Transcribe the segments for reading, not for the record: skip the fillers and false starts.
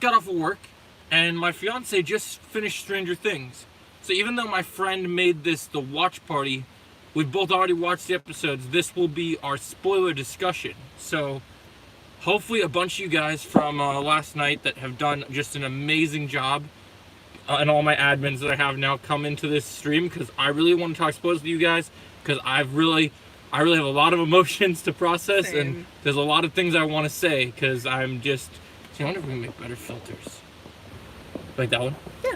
got off of work, and my fiance just finished Stranger Things. So even though my friend made this the watch party, we've both already watched the episodes. This will be our spoiler discussion. So hopefully a bunch of you guys from last night that have done just an amazing job, and all my admins that I have now come into this stream, because I really want to talk spoilers with you guys, because I really have a lot of emotions to process. Same. And there's a lot of things I want to say, because I'm just... See, I wonder if we can make better filters. Like that one? Yeah.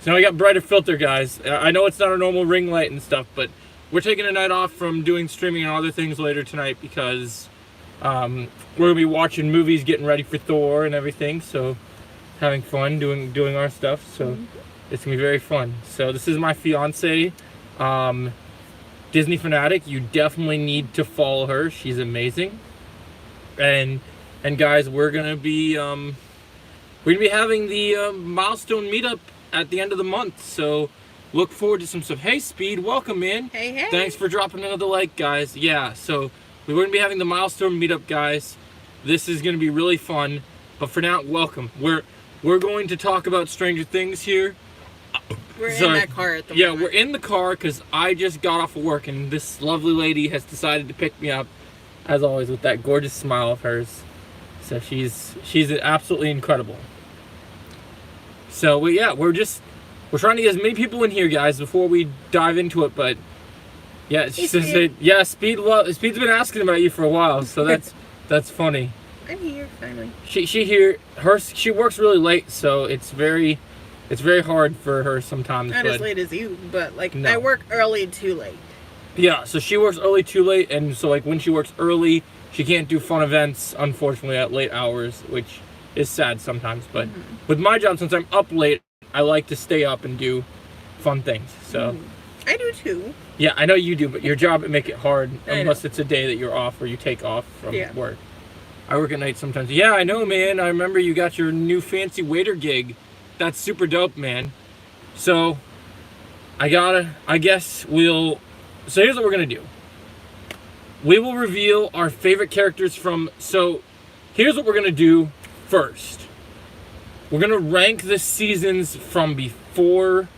So now we got brighter filter, guys. I know it's not a normal ring light and stuff, but we're taking a night off from doing streaming and other things later tonight, because we're going to be watching movies, getting ready for Thor and everything, so having fun doing our stuff, so it's going to be very fun. So this is my fiance, Disney fanatic. You definitely need to follow her. She's amazing. And guys, we're going to be having the milestone meetup at the end of the month, so look forward to some stuff. Hey, Speed, welcome in. Hey. Thanks for dropping another like, guys. Yeah, so we're going to be having the milestone meetup, guys. This is going to be really fun, but for now, welcome. We're going to talk about Stranger Things here. We're in that car at the moment. Yeah, we're in the car because I just got off of work, and this lovely lady has decided to pick me up, as always, with that gorgeous smile of hers. So she's absolutely incredible. So we're trying to get as many people in here, guys, before we dive into it. But yeah, she says that, yeah, Speed's been asking about you for a while, so that's funny. I'm here finally. She works really late, so it's very hard for her sometimes. Not as late as you, but No. I work early too late. Yeah, so she works early too late, and so when she works early, she can't do fun events, unfortunately, at late hours, which is sad sometimes. But with my job, since I'm up late, I like to stay up and do fun things. So I do too. Yeah, I know you do, but your job would make it hard unless know. it's a day that you're off or you take off from Yeah. work. I work at night sometimes. Yeah, I know, man. I remember you got your new fancy waiter gig. That's super dope, man. So, so here's what we're gonna do. We will reveal our favorite characters so here's what we're gonna do first. We're gonna rank the seasons from before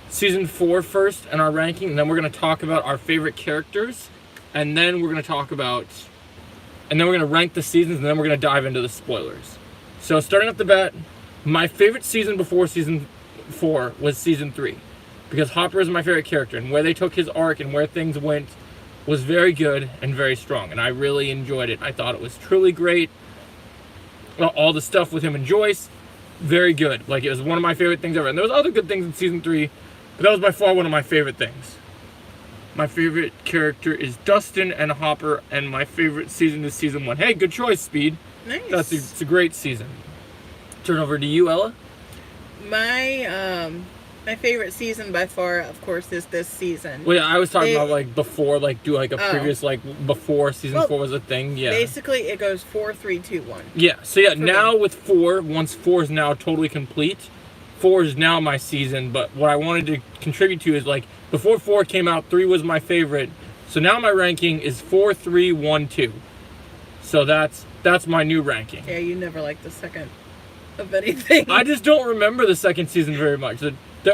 season 4 first and our ranking, and then we're gonna talk about our favorite characters, and then we're gonna rank the seasons, and then we're gonna dive into the spoilers. So starting off the bat, my favorite season before season 4 was season 3, because Hopper is my favorite character, and where they took his arc and where things went was very good and very strong, and I really enjoyed it. I thought it was truly great. All the stuff with him and Joyce, very good. It was one of my favorite things ever. And there was other good things in season 3, but that was by far one of my favorite things. My favorite character is Dustin and Hopper, and my favorite season is season 1. Hey, good choice, Speed. Nice. It's a great season. Turn over to you, Ella. My favorite season by far, of course, is this season. Well, yeah, I was talking about before, do a previous before season 4 was a thing. Yeah. Basically, it goes 4, 3, 2, 1. Yeah. So yeah, now with 4, once 4 is now totally complete, 4 is now my season. But what I wanted to contribute to is before 4 came out, 3 was my favorite. So now my ranking is 4, 3, 1, 2. So that's my new ranking. Yeah, you never liked the second of anything. I just don't remember the second season very much.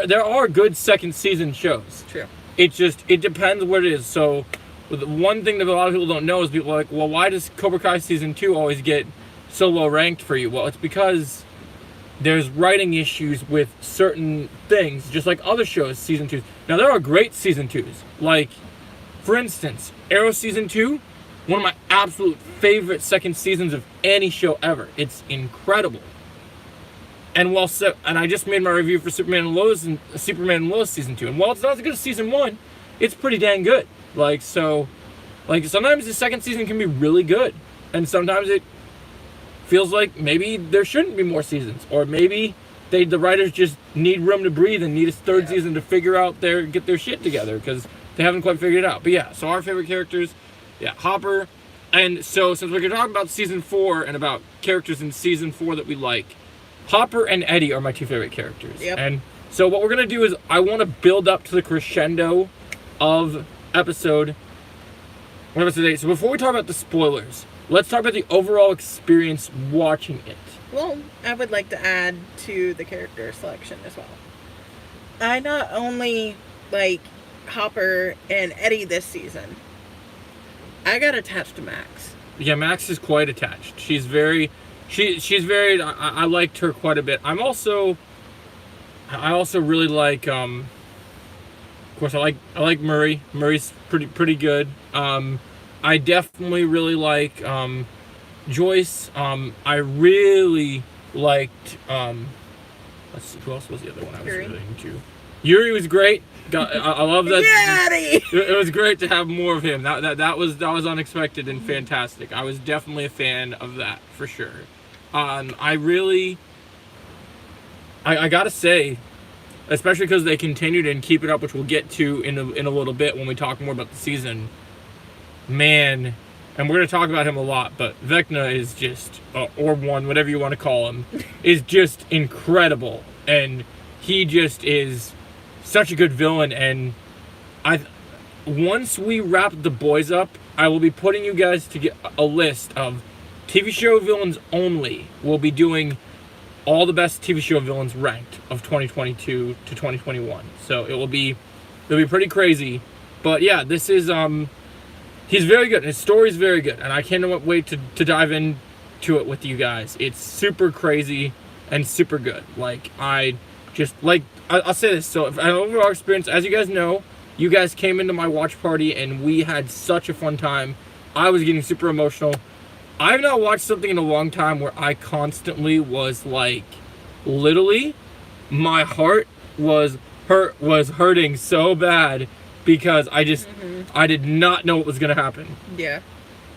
There are good second season shows. True. It depends what it is. So the one thing that a lot of people don't know is people are like, well, why does Cobra Kai season 2 always get so low ranked for you? Well, it's because there's writing issues with certain things, just like other shows, season 2s. Now, there are great season 2s. For instance, Arrow season 2, one of my absolute favorite second seasons of any show ever. It's incredible. And I just made my review for Superman and Lois season 2. And while it's not as good as season 1, it's pretty dang good. Sometimes the second season can be really good, and sometimes it feels like maybe there shouldn't be more seasons, or maybe the writers just need room to breathe and need a third season to get their shit together because they haven't quite figured it out. But yeah, so our favorite characters, Hopper. And so since we're going to talk about season 4 and about characters in season 4 that we like, Hopper and Eddie are my 2 favorite characters. Yep. And so what we're going to do is I want to build up to the crescendo of episode 8. So before we talk about the spoilers, let's talk about the overall experience watching it. Well, I would like to add to the character selection as well. I not only like Hopper and Eddie this season, I got attached to Max. Yeah, Max is quite attached. She's very, she's very. I liked her quite a bit. I also really like. Of course, I like Murray. Murray's pretty good. I definitely really like Joyce. I really liked. Let's see, who else was the other one I was Yuri. really into? Yuri was great. I love that. Yuri! It was great to have more of him. That was unexpected and fantastic. I was definitely a fan of that for sure. I gotta say, especially because they continued and keep it up, which we'll get to in a little bit when we talk more about the season. Man, and we're gonna talk about him a lot, but Vecna is just Orb One, whatever you want to call him, is just incredible, and he just is such a good villain. And once we wrap the boys up, I will be putting you guys to get a list of TV show villains only. We'll be doing all the best TV show villains ranked of 2022 to 2021. So it'll be pretty crazy. But yeah, this is he's very good. His story's very good, and I can't wait to dive into it with you guys. It's super crazy and super good. I'll say this. So, an overall experience, as you guys know, you guys came into my watch party and we had such a fun time. I was getting super emotional. I've not watched something in a long time where I constantly was literally, my heart was hurting so bad because I did not know what was gonna happen. Yeah.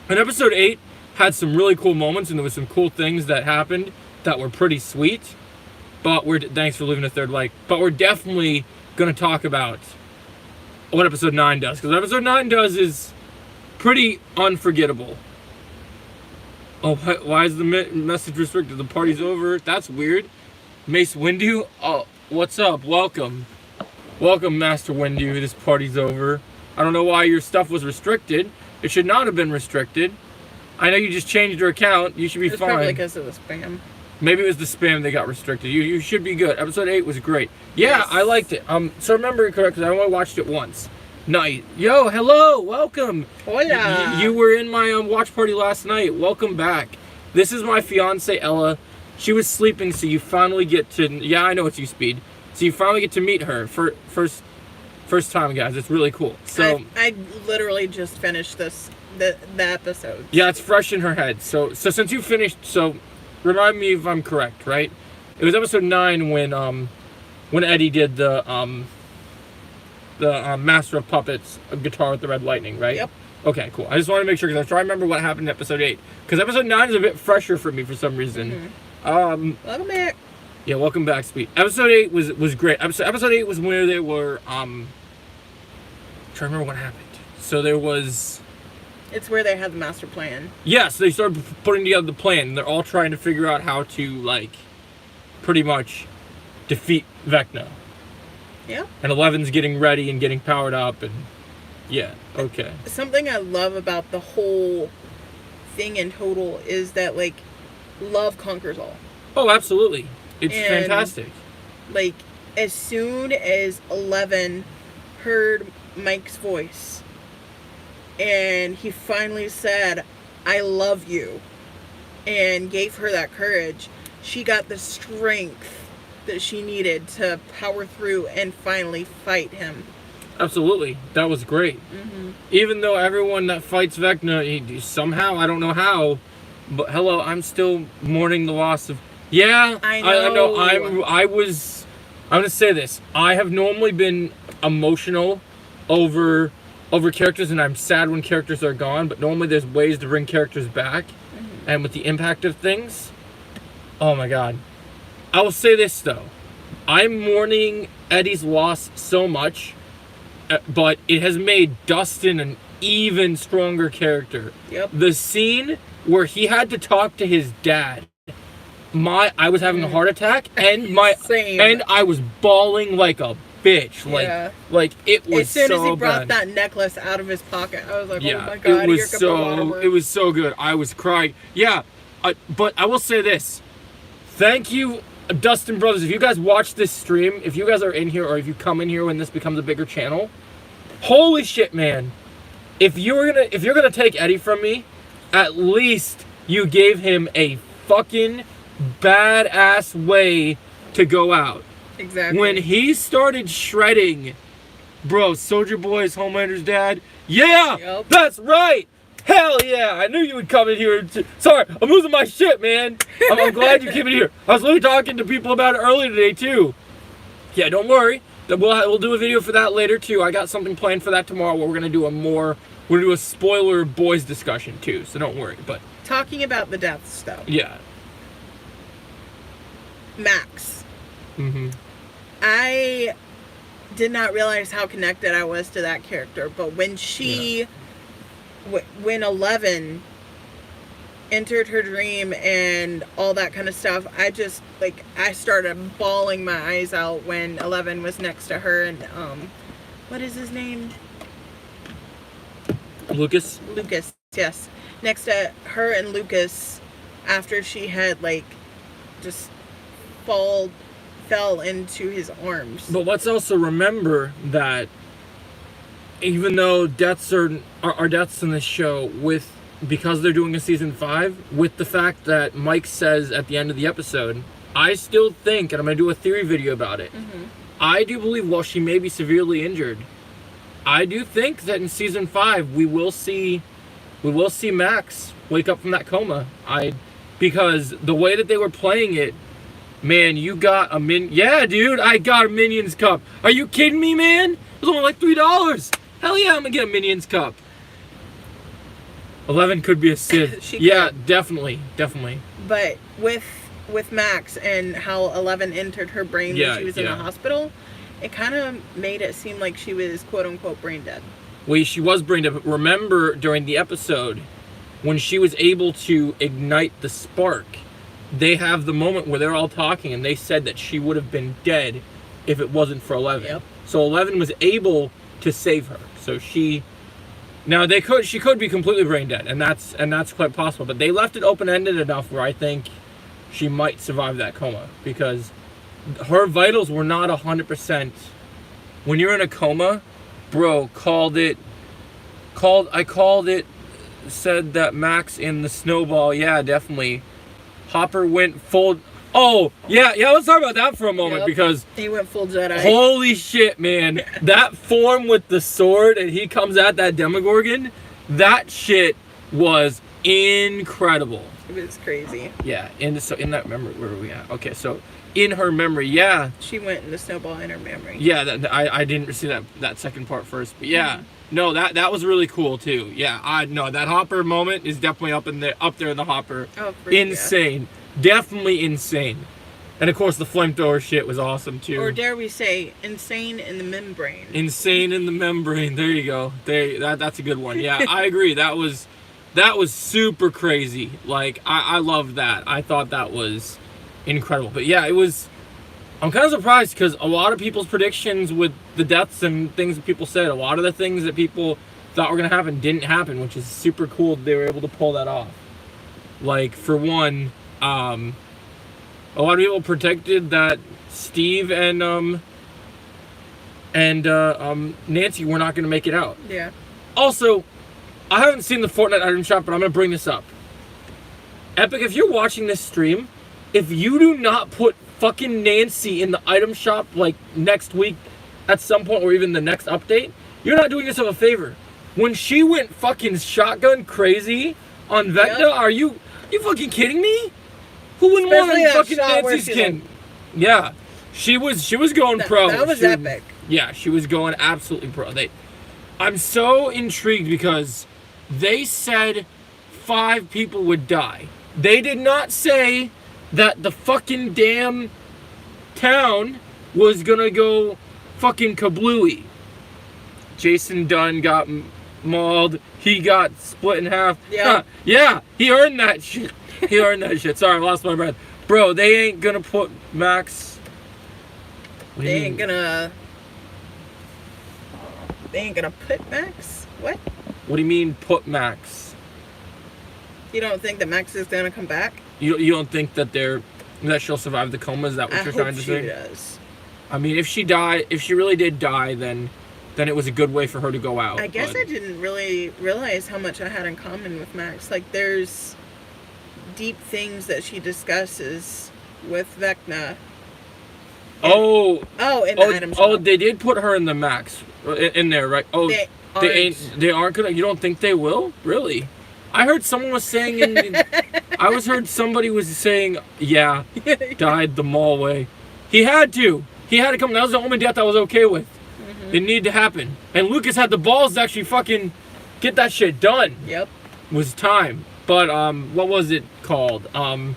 And episode 8 had some really cool moments, and there was some cool things that happened that were pretty sweet. But thanks for leaving a third like. But we're definitely gonna talk about what episode 9 does, because what episode 9 does is pretty unforgettable. Oh, why is the message restricted? The party's over. That's weird. Mace Windu. Oh, what's up? Welcome, Master Windu. This party's over. I don't know why your stuff was restricted. It should not have been restricted. I know you just changed your account. You should be fine. Probably because of the spam. Maybe it was the spam that got restricted. You should be good. Episode 8 was great. Yeah, Yes. I liked it. So remember correct, because I only watched it once. Nice. Yo, hello, welcome. Hola. You were in my watch party last night. Welcome back. This is my fiance Ella. She was sleeping, so you finally get to. Yeah, I know it's you, Speed. So you finally get to meet her for first time, guys. It's really cool. So I literally just finished the episode. yeah, it's fresh in her head. So since you finished, so remind me if I'm correct, right? It was episode 9 when Eddie did the Master of Puppets guitar with the red lightning, right? Yep. Okay, cool. I just want to make sure, because I was trying to remember what happened in episode 8. Because episode 9 is a bit fresher for me for some reason. Welcome back. Yeah, welcome back, Speed. Episode 8 was great. Episode 8 was where they were trying to remember what happened. So there was. It's where they had the master plan. Yes, they started putting together the plan. They're all trying to figure out how to, pretty much defeat Vecna. Yeah. And Eleven's getting ready and getting powered up, and yeah, okay. Something I love about the whole thing in total is that, love conquers all. Oh, absolutely. It's And, fantastic. As soon as 11 heard Mike's voice and he finally said, I love you, and gave her that courage, she got the strength that she needed to power through and finally fight him. Absolutely. That was great. Mm-hmm. Even though everyone that fights Vecna, somehow, I don't know how, but hello, I'm still mourning the loss of... Yeah, I know. I'm going to say this. I have normally been emotional over characters, and I'm sad when characters are gone, but normally there's ways to bring characters back. Mm-hmm. And with the impact of things, oh my god. I will say this, though. I'm mourning Eddie's loss so much, but it has made Dustin an even stronger character. Yep. The scene where he had to talk to his dad, I was having a heart attack, and Same. and I was bawling like a bitch. Yeah. It was as soon so as he brought bad. that necklace out of his pocket, I was like, Yeah, oh my god, it was here comes the waterworks. it was so good. I was crying. Yeah, but I will say this. Thank you, Dustin Brothers. If you guys watch this stream, if you guys are in here, or if you come in here when this becomes a bigger channel, holy shit, man. If you're gonna take Eddie from me, at least you gave him a fucking badass way to go out. Exactly. When he started shredding, bro, Soulja Boy's Homelander's dad. Yeah, Yep. that's right. Hell yeah! I knew you would come in here. Sorry, I'm losing my shit, man. I'm glad you came in here. I was literally talking to people about it earlier today too. Yeah, don't worry. We'll do a video for that later too. I got something planned for that tomorrow where we're gonna do a spoiler boys discussion too. So don't worry. But talking about the deaths though. yeah. Max. Mm-hmm. I did not realize how connected I was to that character, but when when 11 entered her dream and all that kind of stuff, I started bawling my eyes out when 11 was next to her and what is his name? Lucas, yes. Next to her and Lucas after she had just fell into his arms. but let's also remember that even though deaths are deaths in this show, because they're doing a season 5, with the fact that Mike says at the end of the episode, I still think, and I'm gonna do a theory video about it. Mm-hmm. I do believe, while she may be severely injured, I do think that in season 5 we will see Max wake up from that coma. Because the way that they were playing it, man, you got a yeah, dude, I got a Minions cup. Are you kidding me, man? It was only like $3. Hell yeah, I'm gonna get a Minions cup. 11 could be a Sith. Yeah, definitely. But with Max and how 11 entered her brain when she was in the hospital, it kind of made it seem like she was quote unquote brain dead. Well, she was brain dead. But remember during the episode when she was able to ignite the spark, they have the moment where they're all talking and they said that she would have been dead if it wasn't for 11. Yep. So 11 was able to save her. So she could be completely brain dead, and that's quite possible. But they left it open-ended enough where I think she might survive that coma, because her vitals were not 100%. When you're in a coma, bro, I called it, said that Max in the snowball, yeah, definitely. Hopper went full. Oh, yeah, let's talk about that for a moment, because he went full Jedi. Holy shit, man. That form with the sword and he comes at that Demogorgon, that shit was incredible. It was crazy. Yeah, in that memory, where are we at? Okay, so in her memory, yeah. She went in the snowball in her memory. Yeah, I didn't see that second part first, but yeah. Mm-hmm. No, that was really cool too. Yeah, that Hopper moment is definitely up there in the Hopper. Oh, insane. Yeah. Definitely insane. And of course the flamethrower shit was awesome too. Or dare we say, insane in the membrane. Insane in the membrane. There you go. That's a good one. Yeah, I agree. That was super crazy. Like, I loved that. I thought that was incredible. But yeah, I'm kind of surprised, because a lot of people's predictions with the deaths and things that people said, a lot of the things that people thought were going to happen didn't happen, which is super cool that they were able to pull that off. Like, for one, a lot of people predicted that Steve and Nancy were not going to make it out. Yeah. Also, I haven't seen the Fortnite item shop, but I'm going to bring this up. Epic, if you're watching this stream, if you do not put fucking Nancy in the item shop like next week at some point, or even the next update, you're not doing yourself a favor. When she went fucking shotgun crazy on Vecna, yep. Are you fucking kidding me? Who wouldn't want fucking Nancy's skin? Yeah, she was going pro. That was epic. Yeah, she was going absolutely pro. I'm so intrigued because they said 5 people would die. They did not say that the fucking damn town was gonna go fucking kablooey. Jason Dunn got mauled. He got split in half. Yeah. Yeah, he earned that shit. Sorry, I lost my breath. Bro, they ain't gonna put Max. They ain't gonna put Max? What? What do you mean put Max? You don't think that Max is gonna come back? You don't think that they're That she'll survive the coma? Is that what I you're hope trying to she say? does. I mean, if she really did die, then it was a good way for her to go out. I guess but... I didn't really realize how much I had in common with Max. Like, there's deep things that she discusses with Vecna. Oh, in the item shop. Oh, they did put her in the Max in there, right? Oh, they aren't gonna. You don't think they will? Really? I heard someone was saying somebody was saying, yeah, died the mall way. He had to come. That was the only death I was okay with. It needed to happen. And Lucas had the balls to actually fucking get that shit done. Yep. It was time. But what was it called? So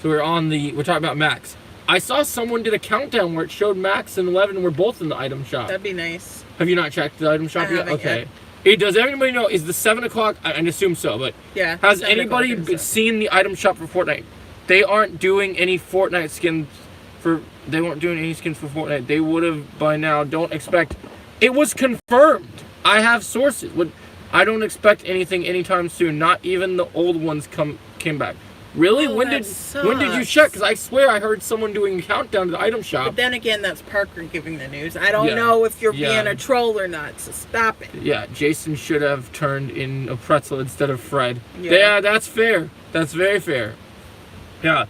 we're talking about Max. I saw someone did a countdown where it showed Max and 11 were both in the item shop. That'd be nice. Have you not checked the item shop yet? Okay. Does everybody know, is the 7 o'clock, I assume so, but yeah, has anybody seen the item shop for Fortnite? They aren't doing any Fortnite skins they weren't doing any skins for Fortnite. They would have by now. Don't expect, it was confirmed. I have sources. I don't expect anything anytime soon. Not even the old ones came back. Really? Oh, when did you check? Because I swear I heard someone doing a countdown to the item shop. But then again, that's Parker giving the news. I don't know if you're being a troll or not, so stop it. Yeah, Jason should have turned in a pretzel instead of Fred. Yeah, that's fair. That's very fair. Yeah.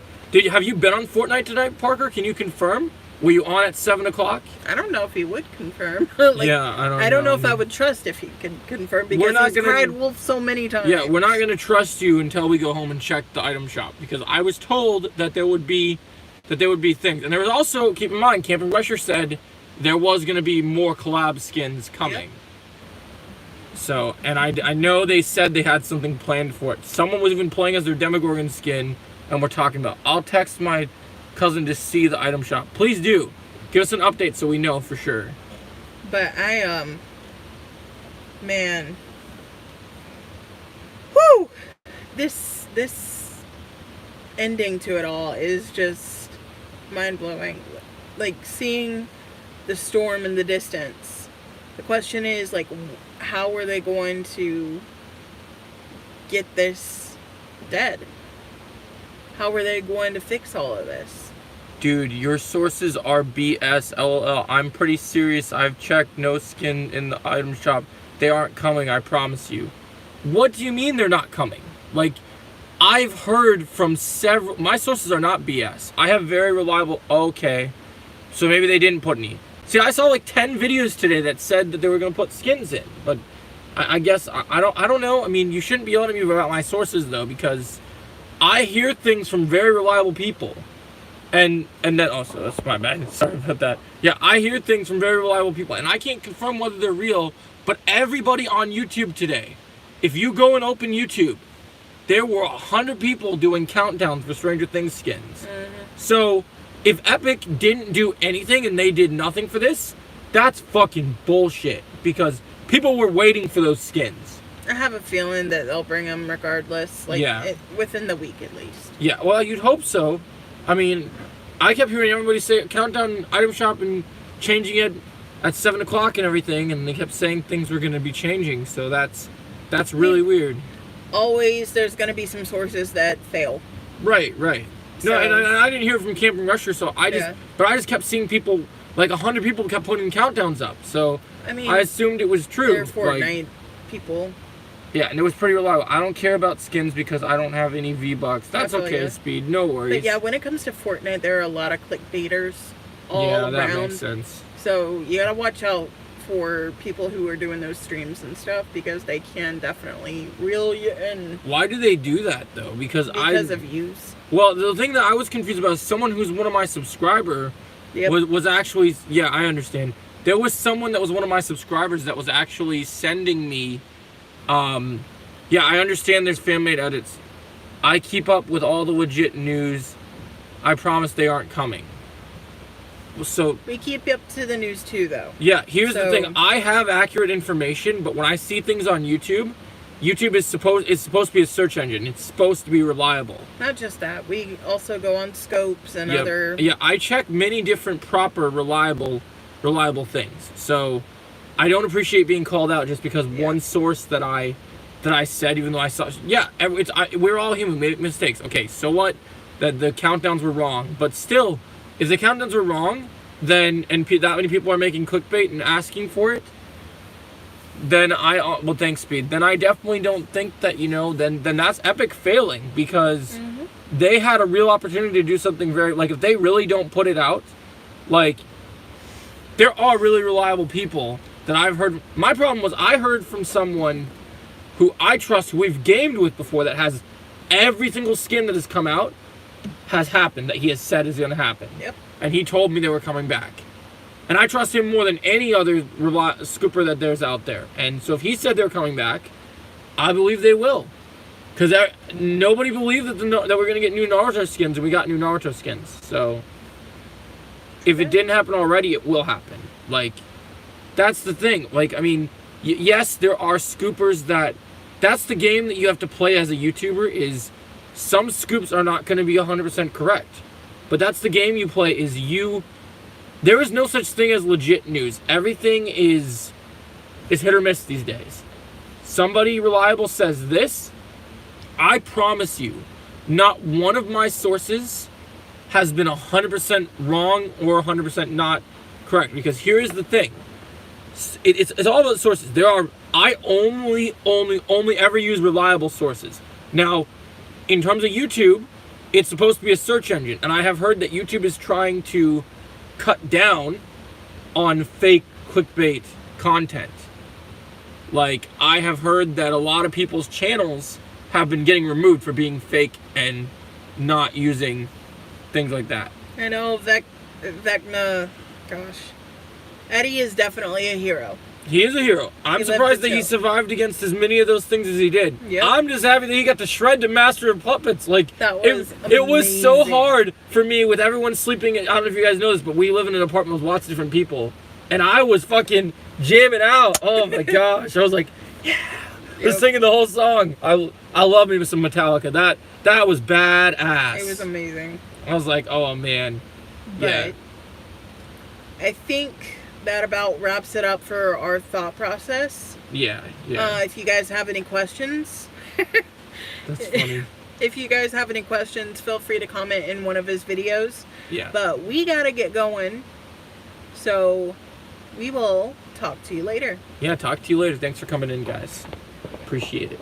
Have you been on Fortnite tonight, Parker? Can you confirm? Were you on at 7 o'clock? I don't know if he would confirm. I don't know if I would trust if he could confirm because he's cried wolf so many times. Yeah, we're not going to trust you until we go home and check the item shop because I was told that there would be things. And there was also, keep in mind, Camping Rusher said there was going to be more collab skins coming. Yep. So, and I know they said they had something planned for it. Someone was even playing as their Demogorgon skin, and we're talking about. I'll text my cousin to see the item shop. Please do. Give us an update so we know for sure. But man. Whoo! This ending to it all is just mind-blowing. Like, seeing the storm in the distance. The question is, like, how are they going to get this dead? How are they going to fix all of this? Dude, your sources are BS, LOL. I'm pretty serious. I've checked. No skin in the item shop. They aren't coming, I promise you. What do you mean they're not coming? Like, I've heard from several... My sources are not BS. I have very reliable... Okay. So maybe they didn't put any. See, I saw like 10 videos today that said that they were going to put skins in. But I guess... I don't know. I mean, you shouldn't be yelling at me about my sources, though, because... I hear things from very reliable people. And then also, that's my bad. Sorry about that. Yeah, I hear things from very reliable people. And I can't confirm whether they're real. But everybody on YouTube today, if you go and open YouTube, there were 100 people doing countdowns for Stranger Things skins. Mm-hmm. So, if Epic didn't do anything and they did nothing for this, that's fucking bullshit. Because people were waiting for those skins. I have a feeling that they'll bring them regardless, within the week at least. Yeah, well, you'd hope so. I mean, I kept hearing everybody say countdown item shop and changing it at 7 o'clock and everything, and they kept saying things were going to be changing, so that's really weird. Always, there's going to be some sources that fail. Right. So, no, and I didn't hear it from Camping Rusher, so I just kept seeing people, like 100 people kept putting countdowns up, so I mean, I assumed it was true. They're Fortnite people. Yeah, and it was pretty reliable. I don't care about skins because I don't have any V-Bucks. That's okay, Speed. No worries. But yeah, when it comes to Fortnite, there are a lot of clickbaiters all around. Yeah, that makes sense. So you gotta watch out for people who are doing those streams and stuff because they can definitely reel you in. Why do they do that, though? Because of views. Well, the thing that I was confused about is someone who's one of my subscriber was actually... Yeah, I understand. There was someone that was one of my subscribers that was actually sending me... yeah, I understand there's fan-made edits. I keep up with all the legit news. I promise they aren't coming. So we keep up to the news too, though. Yeah, here's the thing. I have accurate information, but when I see things on YouTube, YouTube is supposed to be a search engine. It's supposed to be reliable. Not just that. We also go on Scopes and other... Yeah, I check many different proper, reliable things. So I don't appreciate being called out just because one source that I said, even though I saw... Yeah, we're all human. We make mistakes. Okay, so what? that the countdowns were wrong. But still, if the countdowns were wrong, then that many people are making clickbait and asking for it, then well, thanks, Speed. Then I definitely don't think that, then that's Epic failing, because they had a real opportunity to do something very, like, if they really don't put it out, like, there are really reliable people that I've heard. My problem was I heard from someone who I trust, who we've gamed with before, that has every single skin that has come out has happened, that he has said is going to happen. Yep. And he told me they were coming back. And I trust him more than any other scooper that there's out there. And so if he said they're coming back, I believe they will. Because nobody believed that we're going to get new Naruto skins, and we got new Naruto skins. So if it didn't happen already, it will happen. Like, that's the thing. Like, I mean, yes, there are scoopers that's the game that you have to play as a YouTuber, is some scoops are not going to be 100% correct. But that's the game you play, there is no such thing as legit news. Everything is hit or miss these days. Somebody reliable says this, I promise you, not one of my sources has been 100% wrong or 100% not correct. Because here is the thing. It's all about sources. I only ever use reliable sources. Now, in terms of YouTube, it's supposed to be a search engine. And I have heard that YouTube is trying to cut down on fake clickbait content. Like, I have heard that a lot of people's channels have been getting removed for being fake and not using things like that. I know gosh. Eddie is definitely a hero. He is a hero. I'm surprised that he survived against as many of those things as he did. Yep. I'm just happy that he got to shred the Master of Puppets. Like, that was it was so hard for me with everyone sleeping. I don't know if you guys know this, but we live in an apartment with lots of different people. And I was fucking jamming out. Oh my gosh. I was like, yeah. Yep. Just singing the whole song. I love me with some Metallica. That was badass. It was amazing. I was like, oh man. But yeah. I think that about wraps it up for our thought process. Yeah. If you guys have any questions, that's funny. If you guys have any questions, feel free to comment in one of his videos. Yeah. But we gotta get going, so we will talk to you later. Yeah, talk to you later. Thanks for coming in, guys. Appreciate it.